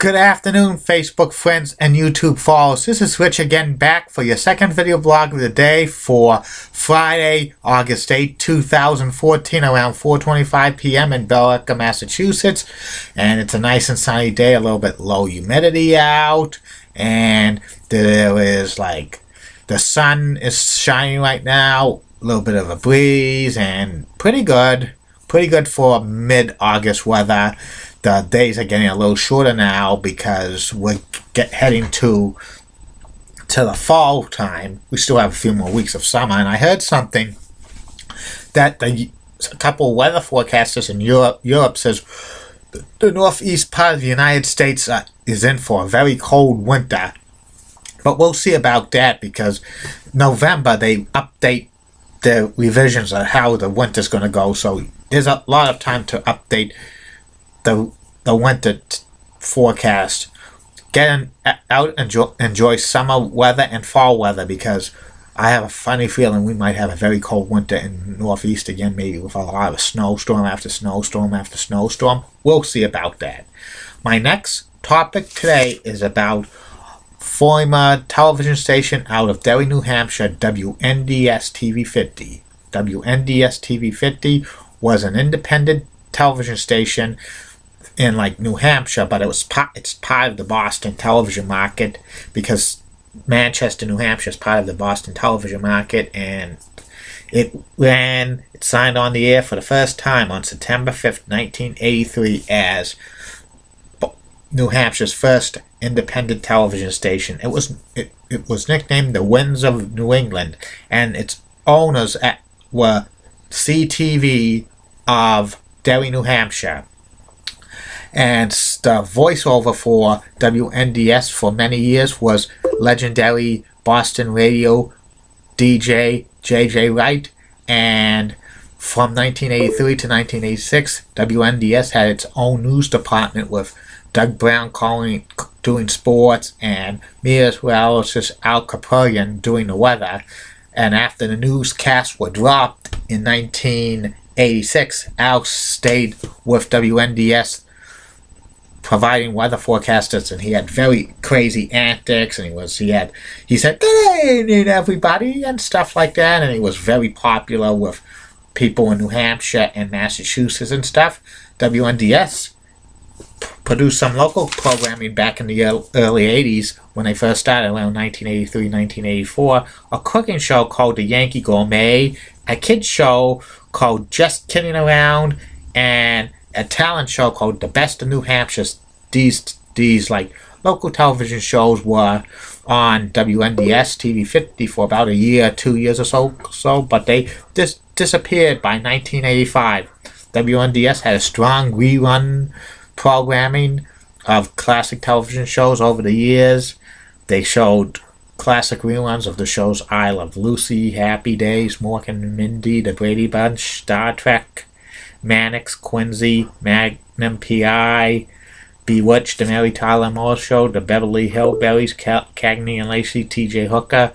Good afternoon, Facebook friends and YouTube followers. This is Rich again, back for your second video blog of the day for Friday, August 8, 2014, around 4:25 p.m. in Billerica, Massachusetts. And it's a nice and sunny day, a little bit low humidity out. And there is the sun is shining right now, a little bit of a breeze, and pretty good for mid-August weather. The days are getting a little shorter now because we're heading to the fall time. We still have a few more weeks of summer, and I heard something that a couple of weather forecasters in Europe says the northeast part of the United States is in for a very cold winter. But we'll see about that, because November they update the revisions of how the winter's going to go, so there's a lot of time to update the winter forecast. Get out and enjoy summer weather and fall weather, because I have a funny feeling we might have a very cold winter in Northeast again, maybe with a lot of snowstorm after snowstorm after snowstorm. We'll see about that. My next topic today is about former television station out of Derry, New Hampshire, wnds TV 50. wnds TV 50 was an independent television station in New Hampshire, but it's part of the Boston television market, because Manchester, New Hampshire is part of the Boston television market, and it signed on the air for the first time on September 5th, 1983 as New Hampshire's first independent television station. It was nicknamed the Winds of New England, and its owners were CTV of Derry, New Hampshire. And the voiceover for WNDS for many years was legendary Boston radio DJ J.J. Wright. And from 1983 to 1986, WNDS had its own news department with Doug Brown doing sports, and meteorologist Al Capurian doing the weather. And after the newscasts were dropped in 1986, Al stayed with WNDS providing weather forecasters, and he had very crazy antics, and he said good evening everybody and stuff like that, and he was very popular with people in New Hampshire and Massachusetts and stuff. WNDS produced some local programming back in the early 80s when they first started, around 1983, 1984. A cooking show called The Yankee Gourmet, a kids show called Just Kidding Around, and a talent show called The Best of New Hampshire. These local television shows were on WNDS TV 50 for about a year, 2 years or so, but they disappeared by 1985. WNDS had a strong rerun programming of classic television shows over the years. They showed classic reruns of the shows I Love Lucy, Happy Days, Mork and Mindy, The Brady Bunch, Star Trek, Mannix, Quincy, Magnum P.I., Bewitched, The Mary Tyler Moore Show, The Beverly Hillbillies, Cagney and Lacey, T.J. Hooker,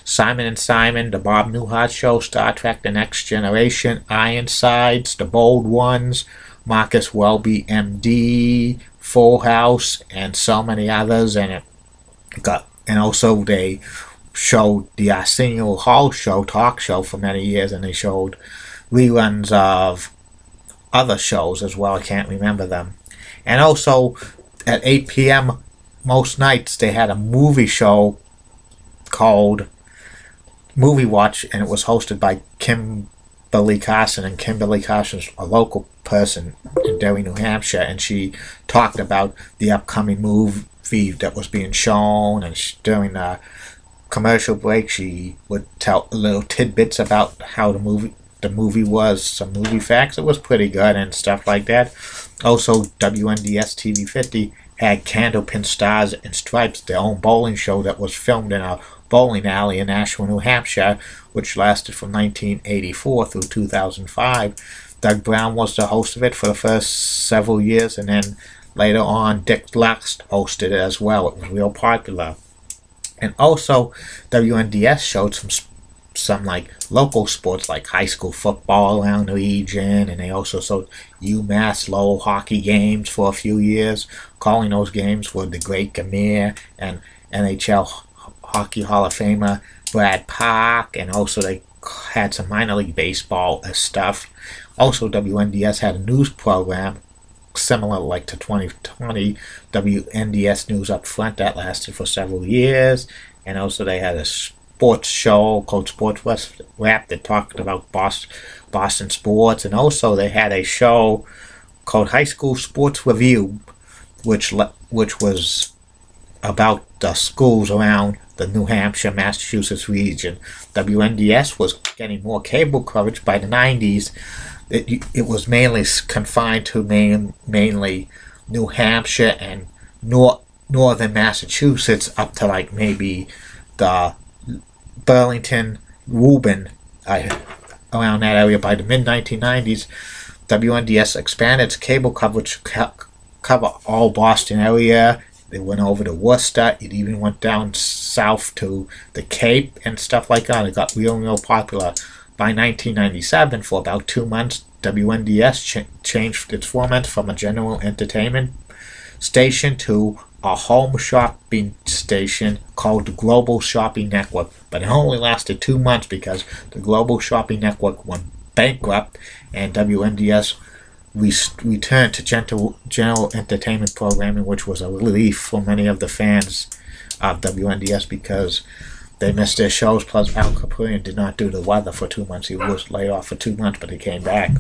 Simon and Simon, The Bob Newhart Show, Star Trek The Next Generation, Ironsides, The Bold Ones, Marcus Welby, M.D., Full House, and so many others. And also they showed the Arsenio Hall Show, talk show, for many years, and they showed reruns of other shows as well. I can't remember them. And also at 8 p.m. most nights they had a movie show called Movie Watch, and it was hosted by Kimberly Carson, and Kimberly Carson's a local person in Derry, New Hampshire, and she talked about the upcoming movie that was being shown, and during the commercial break she would tell little tidbits about how the movie was, some movie facts. It was pretty good and stuff like that. Also, WNDS TV 50 had Candlepin Stars and Stripes, their own bowling show that was filmed in a bowling alley in Asheville, New Hampshire, which lasted from 1984 through 2005. Doug Brown was the host of it for the first several years, and then later on Dick Lux hosted it as well. It was real popular. And also, WNDS showed some some like local sports like high school football around the region, and they also showed UMass Lowell hockey games for a few years. Calling those games were the great Gamir and NHL Hockey Hall of Famer Brad Park, and also they had some minor league baseball stuff. Also, WNDS had a news program similar like to 2020 WNDS News Up Front that lasted for several years, and also they had a sports show called Sports West Rap that talked about Boston sports, and also they had a show called High School Sports Review, which was about the schools around the New Hampshire, Massachusetts region. WNDS was getting more cable coverage by the 90s. It was mainly confined to mainly New Hampshire and northern Massachusetts up to like maybe the Burlington, Woburn, around that area. By the mid-1990s, WNDS expanded its cable coverage to cover all Boston area. They went over to Worcester. It even went down south to the Cape and stuff like that. It got real popular. By 1997, for about 2 months, WNDS changed its format from a general entertainment station to a home shopping station called the Global Shopping Network. But it only lasted 2 months because the Global Shopping Network went bankrupt, and WNDS returned to general entertainment programming, which was a relief for many of the fans of WNDS because they missed their shows. Plus, Al Capone did not do the weather for 2 months. He was laid off for 2 months, but he came back.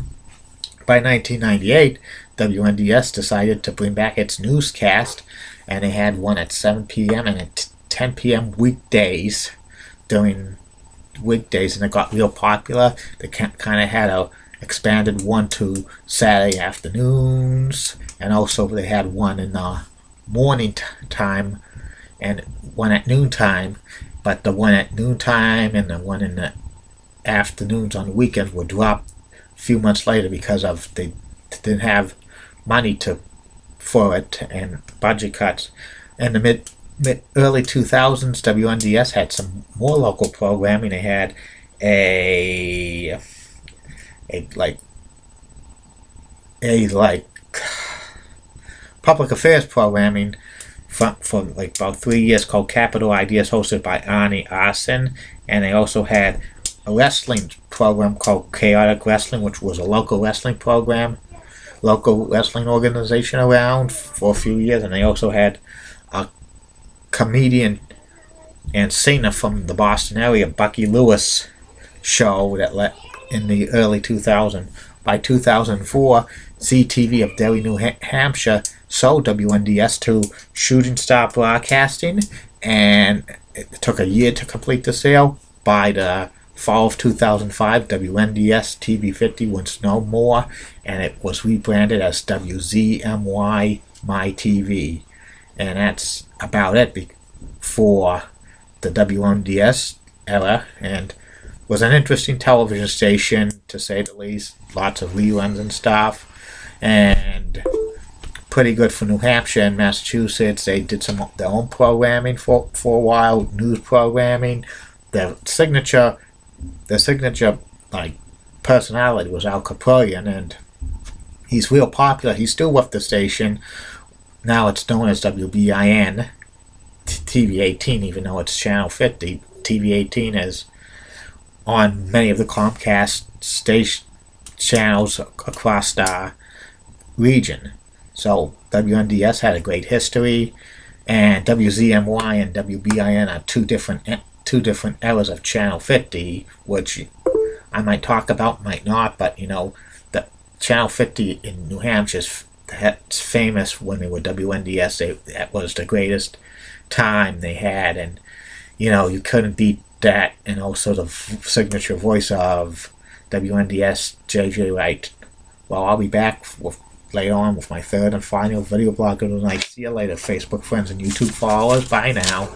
By 1998, WNDS decided to bring back its newscast, and they had one at 7 p.m. and at 10 p.m. weekdays, during weekdays, and it got real popular. They kind of had a expanded one to Saturday afternoons, and also they had one in the morning time and one at noontime. But the one at noontime and the one in the afternoons on the weekends were dropped a few months later because of they didn't have money for it and budget cuts. In the early 2000s, WNDS had some more local programming. They had a public affairs programming for like about 3 years called Capital Ideas, hosted by Arnie Arson, and they also had a wrestling program called Chaotic Wrestling, which was a local wrestling organization around for a few years, and they also had a comedian and singer from the Boston area, Bucky Lewis, show that in the early 2000s. By 2004, CTV of Derry, New Hampshire sold WNDS to Shooting Star Broadcasting, and it took a year to complete the sale. By the fall of 2005, WNDS TV 50 was no more, and it was rebranded as WZMY My TV. And that's about it for the WNDS era, and was an interesting television station, to say the least. Lots of reruns and stuff, and pretty good for New Hampshire and Massachusetts. They did their own programming for a while, news programming. Their signature like personality was Al Capone, and he's real popular. He's still with the station. Now it's known as WBIN TV 18, even though it's channel 50. TV 18 is on many of the Comcast station channels across the region. So WNDS had a great history, and WZMY and WBIN are two different eras of channel 50, which I might talk about, might not. But the channel 50 in New Hampshire is famous. When they were WNDS, that was the greatest time they had, and you couldn't beat that. And also the signature voice of WNDS, JJ Wright. Well, I'll be back later on with my third and final video blog of the night. See you later, Facebook friends and YouTube followers. Bye now.